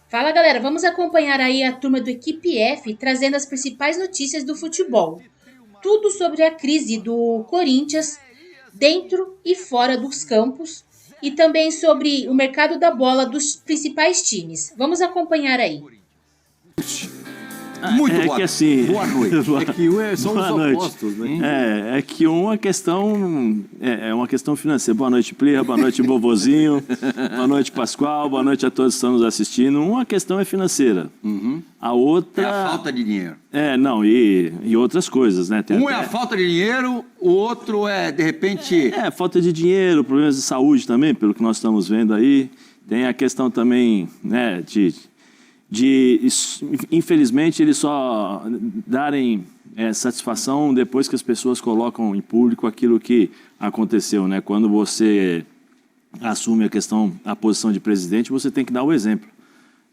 Fala galera, vamos acompanhar aí a turma do Equipe F trazendo as principais notícias do futebol. Tudo sobre a crise do Corinthians dentro e fora dos campos e também sobre o mercado da bola dos principais times. Vamos acompanhar aí. Muito é boa, que assim, boa noite. É que são os opostos, né? É que uma questão é uma questão financeira. Boa noite, Plirra, boa noite, Bovozinho, boa noite, Pascoal, boa noite a todos que estão nos assistindo. Uma questão é financeira. A outra... É a falta de dinheiro. E outras coisas, né? Tem É a falta de dinheiro, o outro é, de repente... falta de dinheiro, problemas de saúde também, pelo que nós estamos vendo aí. Tem a questão também, né, infelizmente, eles só darem satisfação depois que as pessoas colocam em público aquilo que aconteceu, né? Quando você assume a posição de presidente, você tem que dar o exemplo,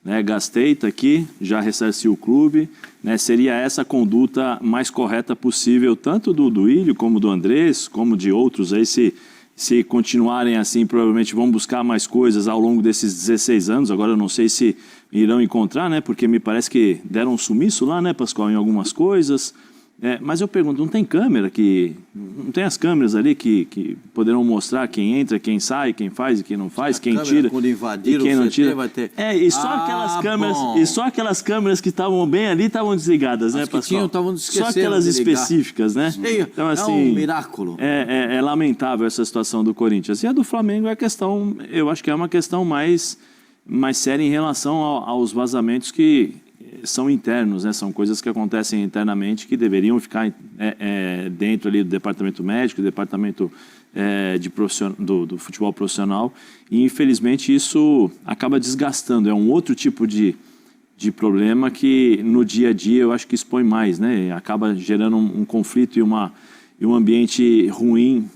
né? Gastei, tá aqui, já ressarci o clube, né? Seria essa a conduta mais correta possível, tanto do Duílio, como do Andrés, como de outros aí, se continuarem assim, provavelmente vão buscar mais coisas ao longo desses 16 anos. Agora eu não sei se irão encontrar, né? Porque me parece que deram um sumiço lá, né, Pascoal, em algumas coisas. Mas eu pergunto, não tem câmera não tem as câmeras ali que poderão mostrar quem entra, quem sai, quem faz e quem não faz, quem tira quando invadir e quem o não CT tira. vai ter... E só aquelas câmeras que estavam bem ali estavam desligadas, né, Pascoal? Estavam só aquelas específicas, né? Então, assim, é um miraculo. É lamentável essa situação do Corinthians. E a do Flamengo eu acho que é uma questão mais séria em relação aos vazamentos que são internos, né? São coisas que acontecem internamente que deveriam ficar dentro ali do departamento médico, do departamento do futebol profissional, e infelizmente isso acaba desgastando. É um outro tipo de problema que no dia a dia eu acho que expõe mais, né? Acaba gerando um conflito e um ambiente ruim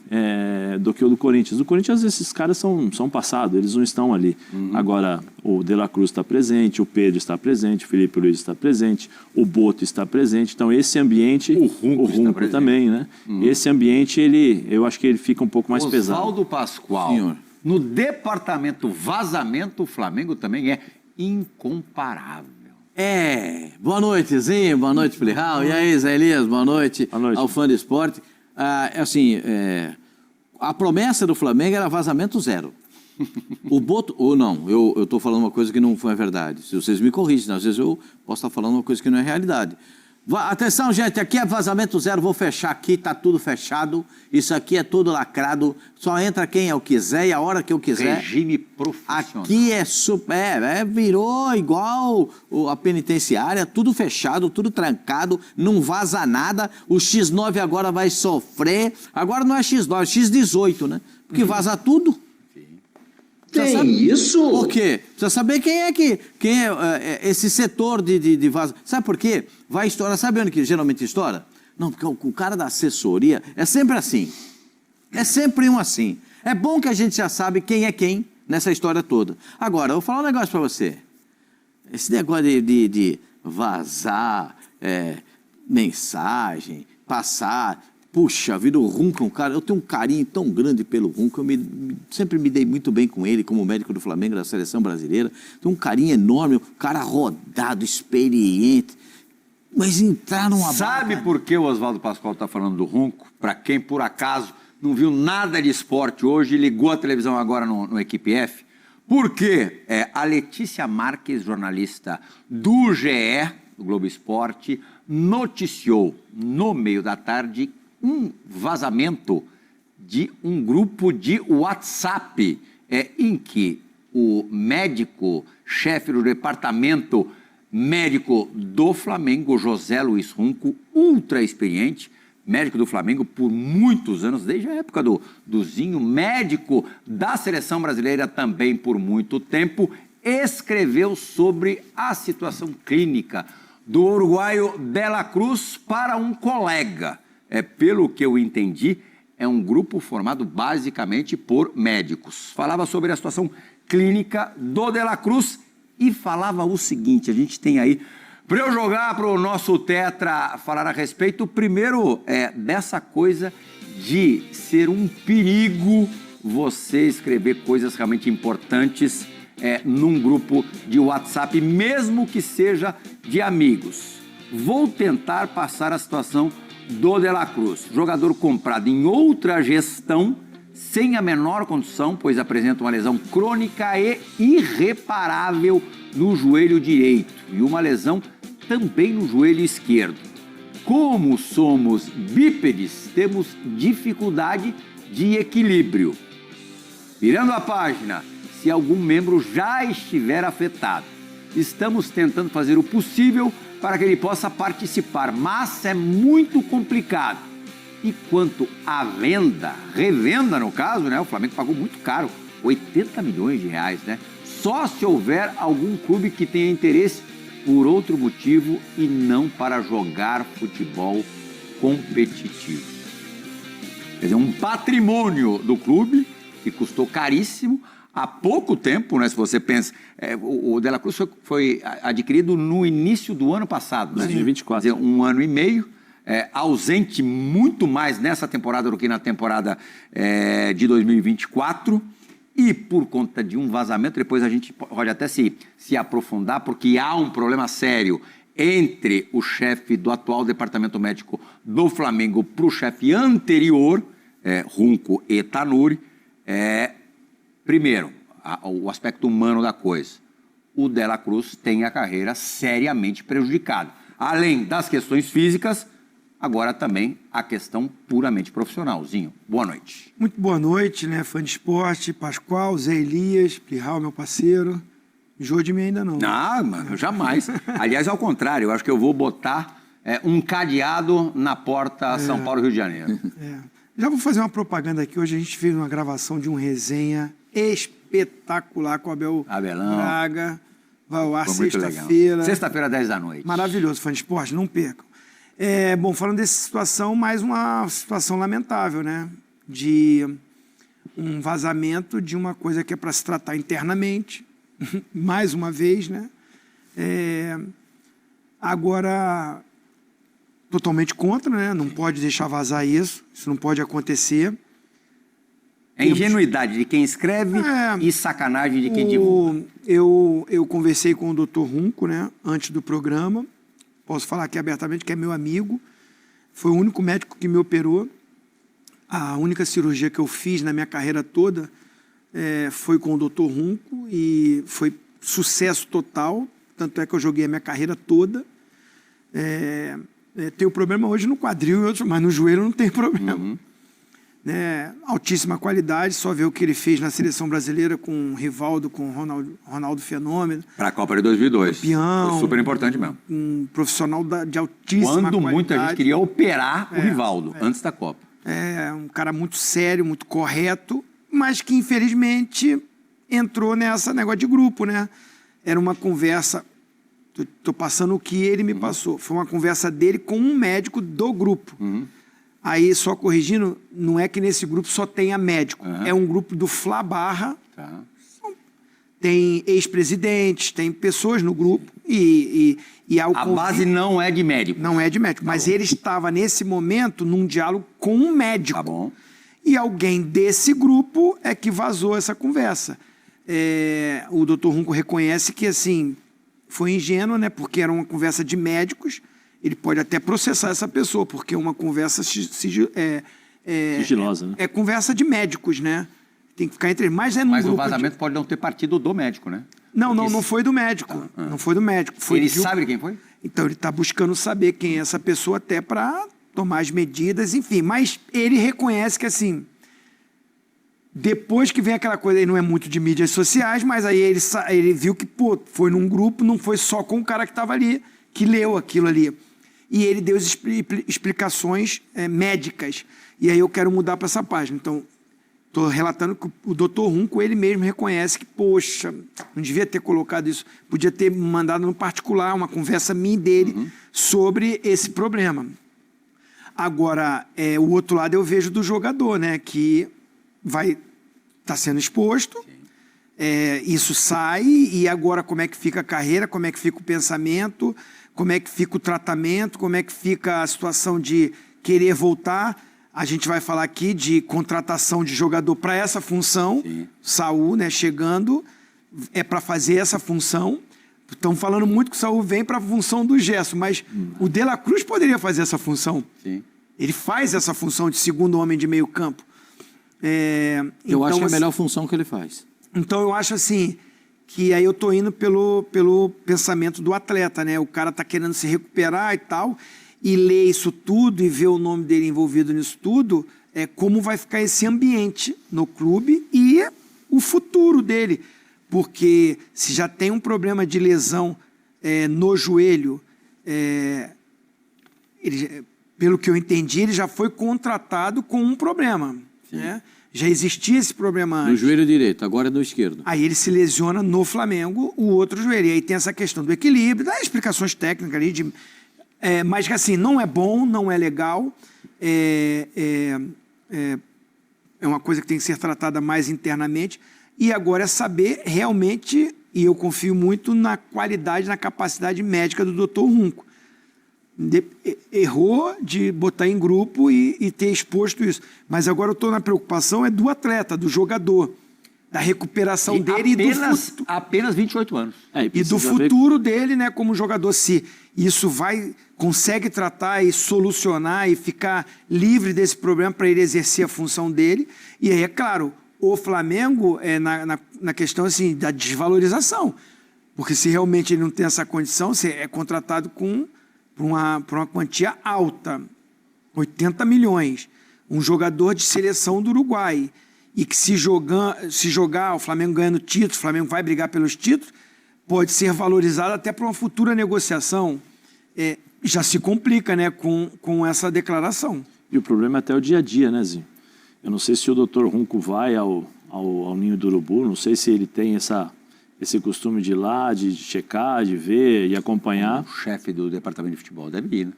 do que o do Corinthians. Do Corinthians, esses caras são passados, eles não estão ali. Agora, o De La Cruz está presente, o Pedro está presente, o Felipe Luiz está presente, o Boto está presente. Então, esse ambiente... O Runco também, né? Esse ambiente, eu acho que ele fica um pouco mais pesado. Oswaldo Pascoal, senhor, no departamento vazamento, o Flamengo também é incomparável. Boa noite, Zinho, boa noite, Plihal. E aí, Zé Elias, boa noite ao fã de esporte. A promessa do Flamengo era vazamento zero. O Boto... Ou não, eu estou falando uma coisa que não foi verdade. Se vocês me corrigem, né? Às vezes eu posso estar falando uma coisa que não é realidade. Atenção, gente, aqui é vazamento zero, vou fechar aqui, tá tudo fechado, isso aqui é tudo lacrado, só entra quem eu quiser e a hora que eu quiser. Regime profissional. Aqui virou igual a penitenciária, tudo fechado, tudo trancado, não vaza nada, o X9 agora vai sofrer, agora não é X9, é X18, né? Porque vaza tudo. Isso? Por quê? Precisa saber quem é esse setor de vaza. Sabe por quê? Vai estourar. Sabe onde que geralmente estoura? Não, porque o cara da assessoria é sempre assim. É sempre um assim. É bom que a gente já sabe quem é quem nessa história toda. Agora, eu vou falar um negócio pra você. Esse negócio de vazar mensagem, passar... Puxa vida, o Runco é um cara... Eu tenho um carinho tão grande pelo Runco. Sempre me dei muito bem com ele, como médico do Flamengo, da seleção brasileira. Tenho um carinho enorme, um cara rodado, experiente. Mas entrar numa... Sabe por que o Oswaldo Pascoal está falando do Runco? Para quem, por acaso, não viu nada de esporte hoje e ligou a televisão agora no Equipe F? Porque a Letícia Marques, jornalista do GE, do Globo Esporte, noticiou no meio da tarde um vazamento de um grupo de WhatsApp em que o médico-chefe do departamento médico do Flamengo, José Luiz Runco, ultra experiente, médico do Flamengo por muitos anos, desde a época do Zinho, médico da seleção brasileira também por muito tempo, escreveu sobre a situação clínica do uruguaio De La Cruz para um colega. Pelo que eu entendi, é um grupo formado basicamente por médicos. Falava sobre a situação clínica do De La Cruz e falava o seguinte, a gente tem aí, para eu jogar para o nosso Tetra falar a respeito, primeiro dessa coisa de ser um perigo você escrever coisas realmente importantes num grupo de WhatsApp, mesmo que seja de amigos. Vou tentar passar a situação do De La Cruz, jogador comprado em outra gestão, sem a menor condição, pois apresenta uma lesão crônica e irreparável no joelho direito e uma lesão também no joelho esquerdo. Como somos bípedes, temos dificuldade de equilíbrio. Virando a página, se algum membro já estiver afetado, estamos tentando fazer o possível para que ele possa participar, mas é muito complicado. E quanto à venda, revenda no caso, né? O Flamengo pagou muito caro, 80 milhões de reais, né? Só se houver algum clube que tenha interesse por outro motivo e não para jogar futebol competitivo. Quer dizer, um patrimônio do clube que custou caríssimo há pouco tempo, né? Se você pensa, o De La Cruz foi adquirido no início do ano passado, né? 2024. Quer dizer, 1 ano e meio. Ausente muito mais nessa temporada do que na temporada de 2024 e por conta de um vazamento, depois a gente pode até se aprofundar, porque há um problema sério entre o chefe do atual departamento médico do Flamengo para o chefe anterior, Runco e Tanuri. Primeiro, o aspecto humano da coisa. O De La Cruz tem a carreira seriamente prejudicada. Além das questões físicas, agora também a questão puramente profissionalzinho. Boa noite. Muito boa noite, né? Fã de esporte, Pascoal, Zé Elias, Plihal, meu parceiro. Enjoa de mim ainda não. Não, mano, jamais. Aliás, ao contrário, eu acho que eu vou botar um cadeado na porta São Paulo, Rio de Janeiro. Já vou fazer uma propaganda aqui. Hoje a gente fez uma gravação de um resenha espetacular com o Abelão Braga. Vai ao ar sexta-feira. Sexta-feira, 10 da noite. Maravilhoso, fã de esporte, não percam. Bom, falando dessa situação, mais uma situação lamentável, né? De um vazamento de uma coisa que é para se tratar internamente, mais uma vez, né? Agora, totalmente contra, né? Não pode deixar vazar isso não pode acontecer. É ingenuidade de quem escreve e sacanagem de quem divulga. Eu conversei com o Dr. Runco, né? Antes do programa. Posso falar aqui abertamente que é meu amigo. Foi o único médico que me operou. A única cirurgia que eu fiz na minha carreira toda foi com o Dr. Runco e foi sucesso total. Tanto é que eu joguei a minha carreira toda. Tenho problema hoje no quadril, mas no joelho não tem problema. Altíssima qualidade, só ver o que ele fez na seleção brasileira com o Rivaldo, com o Ronaldo Fenômeno. Para a Copa de 2002. Campeão. Foi super importante mesmo. Um profissional de altíssima qualidade. Quando muita gente queria operar o Rivaldo antes da Copa. Um cara muito sério, muito correto, mas que infelizmente entrou nessa negócio de grupo, né? Era uma conversa, tô passando o que ele me passou, foi uma conversa dele com um médico do grupo. Aí, só corrigindo, não é que nesse grupo só tenha médico. É um grupo do Fla Barra. Tem ex-presidentes, tem pessoas no grupo. A base não é de médico. Não é de médico. Mas ele estava, nesse momento, num diálogo com um médico. Tá bom. E alguém desse grupo é que vazou essa conversa. O doutor Runco reconhece que, assim, foi ingênuo, né? Porque era uma conversa de médicos. Ele pode até processar essa pessoa, porque é uma conversa sigilosa, né? É conversa de médicos, né? Tem que ficar entre eles. Mas Mas o vazamento pode não ter partido do médico, né? Não foi do médico. Não foi do médico. Ele sabe quem foi? Então, ele está buscando saber quem é essa pessoa até para tomar as medidas, enfim. Mas ele reconhece que, assim, depois que vem aquela coisa, ele não é muito de mídias sociais, mas aí ele viu que, foi num grupo, não foi só com o cara que estava ali, que leu aquilo ali. E ele deu explicações médicas. E aí eu quero mudar para essa página. Então, estou relatando que o doutor Runco, ele mesmo reconhece que, poxa, não devia ter colocado isso. Podia ter mandado no particular uma conversa minha e dele sobre esse problema. Agora, o outro lado eu vejo do jogador, né? Que tá sendo exposto. Isso sai. E agora como é que fica a carreira, como é que fica o pensamento, como é que fica o tratamento, como é que fica a situação de querer voltar. A gente vai falar aqui de contratação de jogador para essa função. Sim. Saúl, né, chegando. é para fazer essa função. Estão falando muito que o Saul vem para a função do Gerson, mas o De La Cruz poderia fazer essa função. Sim. Ele faz essa função de segundo homem de meio campo. Eu acho que é a assim, melhor função que ele faz. Então eu acho assim, que aí eu tô indo pelo pensamento do atleta, né? O cara tá querendo se recuperar e tal, e ler isso tudo e ver o nome dele envolvido nisso tudo, como vai ficar esse ambiente no clube e o futuro dele. Porque se já tem um problema de lesão no joelho, pelo que eu entendi, ele já foi contratado com um problema, né? Já existia esse problema antes. No joelho direito, agora é no esquerdo. Aí ele se lesiona no Flamengo, o outro joelho. E aí tem essa questão do equilíbrio, das explicações técnicas ali, mas que assim, não é bom, não é legal, é uma coisa que tem que ser tratada mais internamente. E agora é saber realmente, e eu confio muito na qualidade, na capacidade médica do Dr. Runco. Errou de botar em grupo e ter exposto isso. Mas agora eu estou na preocupação do atleta, do jogador, da recuperação dele e do futuro. Apenas 28 anos. E do futuro dele, né, como jogador, se isso consegue tratar e solucionar e ficar livre desse problema para ele exercer a função dele. E aí, é claro, o Flamengo na questão assim, da desvalorização. Porque se realmente ele não tem essa condição, você é contratado por uma quantia alta, 80 milhões. Um jogador de seleção do Uruguai. E que se jogar, o Flamengo ganhando títulos, o Flamengo vai brigar pelos títulos, pode ser valorizado até para uma futura negociação. Já se complica, né, com essa declaração. E o problema é até o dia a dia, né, Zinho? Eu não sei se o Dr. Runco vai ao Ninho do Urubu, não sei se ele tem esse costume de ir lá, de checar, de ver e acompanhar. O chefe do departamento de futebol deve ir, né?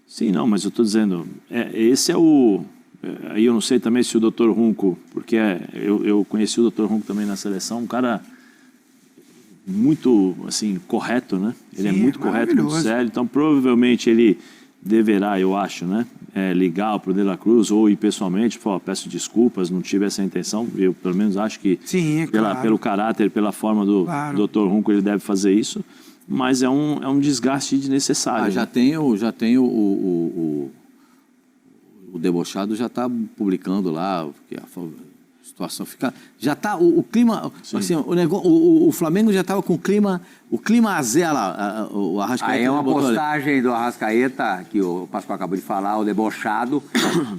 Sim, não, mas eu estou dizendo, esse é o... Aí eu não sei também se o Dr. Runco, porque eu conheci o Dr. Runco também na seleção, um cara muito, assim, correto, né? Ele é muito correto, muito sério, então provavelmente ele deverá, eu acho, né? Ligar para o De La Cruz ou ir pessoalmente, falar, peço desculpas, não tive essa intenção, eu pelo menos acho que pelo caráter, pela forma do Dr. Runco ele deve fazer isso, mas é um desgaste desnecessário. Já tem o debochado já está publicando lá, porque a situação fica... Já está o clima... Assim, o Flamengo já estava com o clima azé lá, o Arrascaeta... Aí é uma postagem do Arrascaeta, que o Pascoal acabou de falar, o debochado.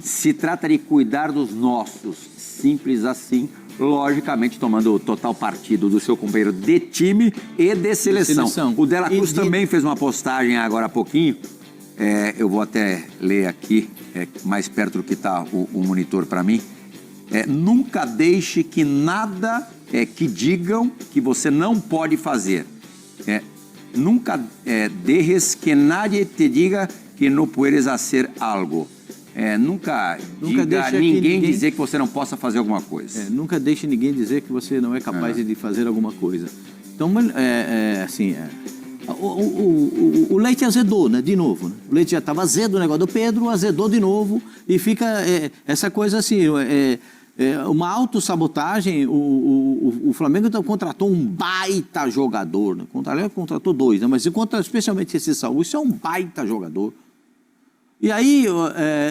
Se trata de cuidar dos nossos, simples assim, logicamente tomando total partido do seu companheiro de time e de seleção. O De La Cruz também fez uma postagem agora há pouquinho. Eu vou até ler aqui, mais perto do que está o monitor para mim. Nunca deixe que nada que digam que você não pode fazer. Nunca dejes que nadie te diga que não puedes hacer algo. Nunca diga ninguém dizer que você não possa fazer alguma coisa. Nunca deixe ninguém dizer que você não é capaz de fazer alguma coisa. Então, assim... O leite azedou, né? De novo. Né? O leite já estava azedo, o negócio do Pedro, azedou de novo e fica essa coisa assim, uma autossabotagem. O Flamengo então contratou um baita jogador, né? Contratou dois, né? Mas especialmente esse Saul, isso é um baita jogador. E aí,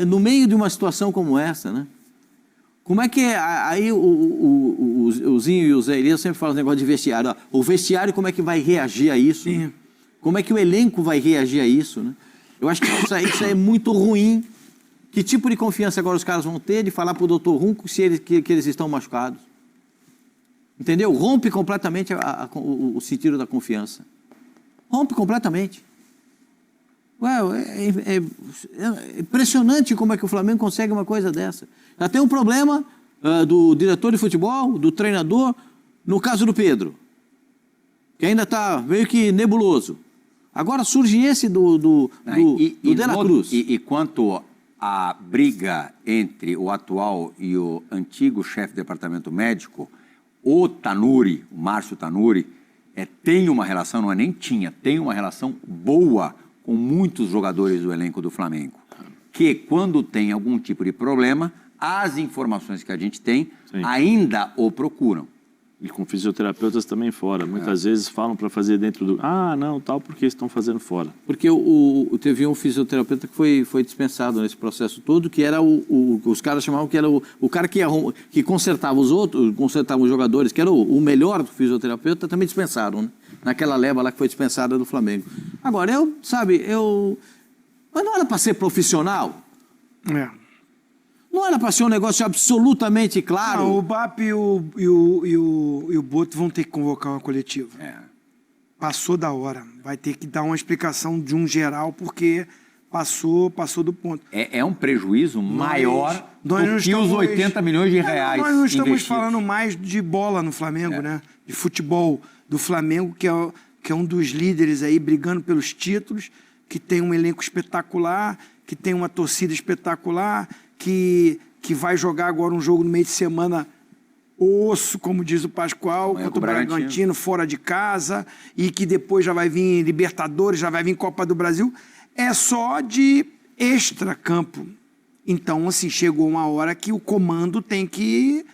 no meio de uma situação como essa, né? Como é que aí o Zinho e o Zé Elias sempre falam negócio de vestiário. Ó, o vestiário, como é que vai reagir a isso? Né? Como é que o elenco vai reagir a isso? Né? Eu acho que isso aí é muito ruim. Que tipo de confiança agora os caras vão ter de falar para o Dr. Runco que eles estão machucados? Entendeu? Rompe completamente o sentido da confiança. Rompe completamente. É impressionante como é que o Flamengo consegue uma coisa dessa. Já tem um problema do diretor de futebol, do treinador, no caso do Pedro, que ainda está meio que nebuloso. Agora surge esse do De La Cruz. E quanto à briga entre o atual e o antigo chefe do departamento médico, o Tanuri, o Márcio Tanuri, tem uma relação, não é nem tinha, tem uma relação boa com muitos jogadores do elenco do Flamengo, que quando tem algum tipo de problema, as informações que a gente tem ainda o procuram. E com fisioterapeutas também fora. Muitas vezes falam para fazer dentro do... Ah, não, tal, porque estão fazendo fora. Porque teve um fisioterapeuta que foi dispensado nesse processo todo, que era os caras chamavam que era o cara que consertava os outros, consertava os jogadores, que era o melhor do fisioterapeuta, também dispensaram, né? Naquela leva lá que foi dispensada do Flamengo. Agora, mas não era para ser profissional? É. Não era para ser um negócio absolutamente claro? Não, o BAP e o Boto vão ter que convocar uma coletiva. Passou da hora. Vai ter que dar uma explicação de um geral, porque passou do ponto. É um prejuízo maior do nós não que os 80 milhões de reais Nós não estamos investidos. falando mais de bola no Flamengo, né? De futebol do Flamengo, que é um dos líderes aí brigando pelos títulos, que tem um elenco espetacular, que tem uma torcida espetacular, que vai jogar agora um jogo no meio de semana osso, como diz o Pascoal, contra o Bragantino, fora de casa, e que depois já vai vir Libertadores, já vai vir Copa do Brasil. É só de extra-campo. Então, assim, chegou uma hora que o comando tem que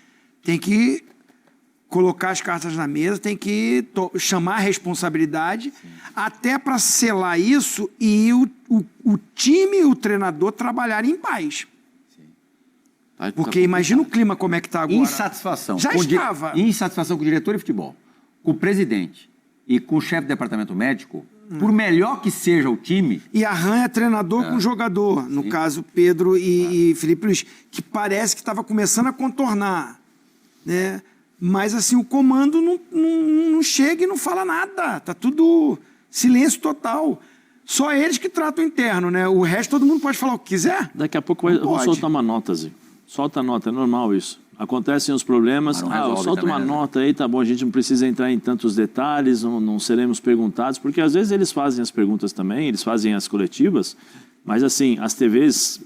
colocar as cartas na mesa, tem que chamar a responsabilidade, até para selar isso e o time e o treinador trabalharem em paz. Porque imagina o clima como é que está agora. Insatisfação. Já estava. Insatisfação com o diretor de futebol, com o presidente e com o chefe do departamento médico, por melhor que seja o time... E arranha treinador com jogador, no caso Pedro e Felipe Luiz, que parece que estava começando a contornar, né? Mas assim, o comando não chega e não fala nada, tá tudo silêncio total. Só eles que tratam interno, né? O resto todo mundo pode falar o que quiser. Daqui a pouco vou soltar uma nota, Zé. Solta a nota, é normal isso. Acontecem os problemas, solta uma nota aí, tá bom, a gente não precisa entrar em tantos detalhes, não seremos perguntados, porque às vezes eles fazem as perguntas também, eles fazem as coletivas, mas assim, as TVs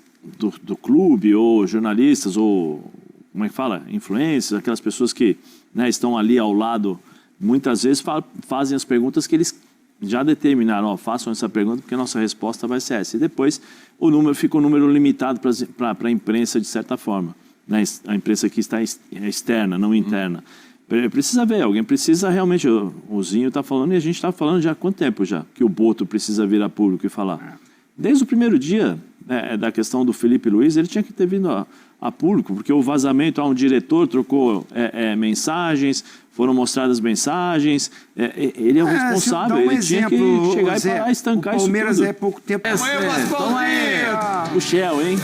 do clube, ou jornalistas, ou, como é que fala, influencers, aquelas pessoas que, né, estão ali ao lado, muitas vezes fazem as perguntas que eles já determinaram, façam essa pergunta porque a nossa resposta vai ser essa. E depois fica um número limitado para a imprensa, de certa forma. Né? A imprensa que está externa, não interna. Precisa ver, alguém precisa realmente... O Zinho está falando, e a gente está falando já há quanto tempo já, que o Boto precisa vir a público e falar. Desde o primeiro dia da questão do Felipe Luiz, ele tinha que ter vindo a público, porque o vazamento, um diretor trocou mensagens, foram mostradas mensagens, ele é o responsável, ele tinha que chegar e parar, estancar isso tudo. O Palmeiras é pouco tempo. Toma aí, o Shell, hein?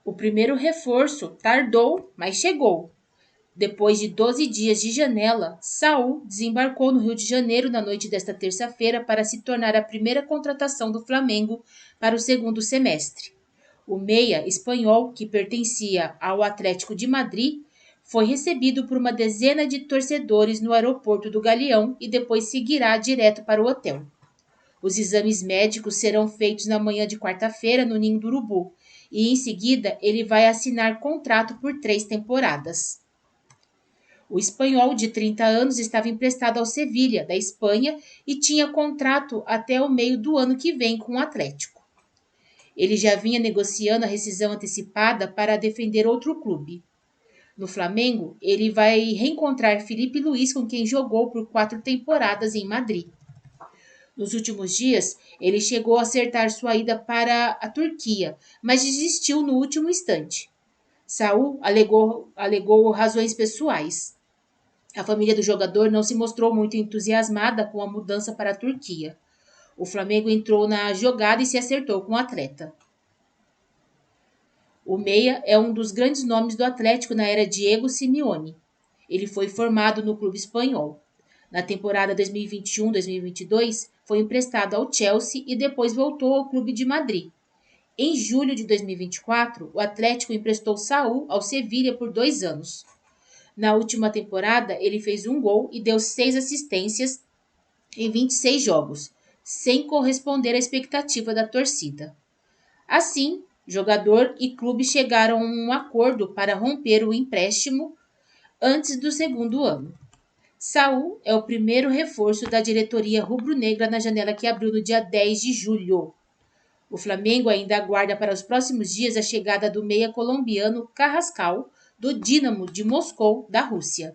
O primeiro reforço tardou, mas chegou. Depois de 12 dias de janela, Saúl desembarcou no Rio de Janeiro na noite desta terça-feira para se tornar a primeira contratação do Flamengo para o segundo semestre. O meia espanhol, que pertencia ao Atlético de Madrid, foi recebido por uma dezena de torcedores no aeroporto do Galeão e depois seguirá direto para o hotel. Os exames médicos serão feitos na manhã de quarta-feira no Ninho do Urubu e, em seguida, ele vai assinar contrato por 3 temporadas. O espanhol, de 30 anos, estava emprestado ao Sevilha, da Espanha, e tinha contrato até o meio do ano que vem com o Atlético. Ele já vinha negociando a rescisão antecipada para defender outro clube. No Flamengo, ele vai reencontrar Felipe Luiz, com quem jogou por 4 temporadas em Madrid. Nos últimos dias, ele chegou a acertar sua ida para a Turquia, mas desistiu no último instante. Saúl alegou razões pessoais. A família do jogador não se mostrou muito entusiasmada com a mudança para a Turquia. O Flamengo entrou na jogada e se acertou com o atleta. O meia é um dos grandes nomes do Atlético na era Diego Simeone. Ele foi formado no clube espanhol. Na temporada 2021-2022, foi emprestado ao Chelsea e depois voltou ao clube de Madrid. Em julho de 2024, o Atlético emprestou Saúl ao Sevilha por 2 anos. Na última temporada, ele fez 1 gol e deu 6 assistências em 26 jogos, sem corresponder à expectativa da torcida. Assim, jogador e clube chegaram a um acordo para romper o empréstimo antes do segundo ano. Saúl é o primeiro reforço da diretoria rubro-negra na janela que abriu no dia 10 de julho. O Flamengo ainda aguarda para os próximos dias a chegada do meia colombiano Carrascal, do Dínamo de Moscou, da Rússia.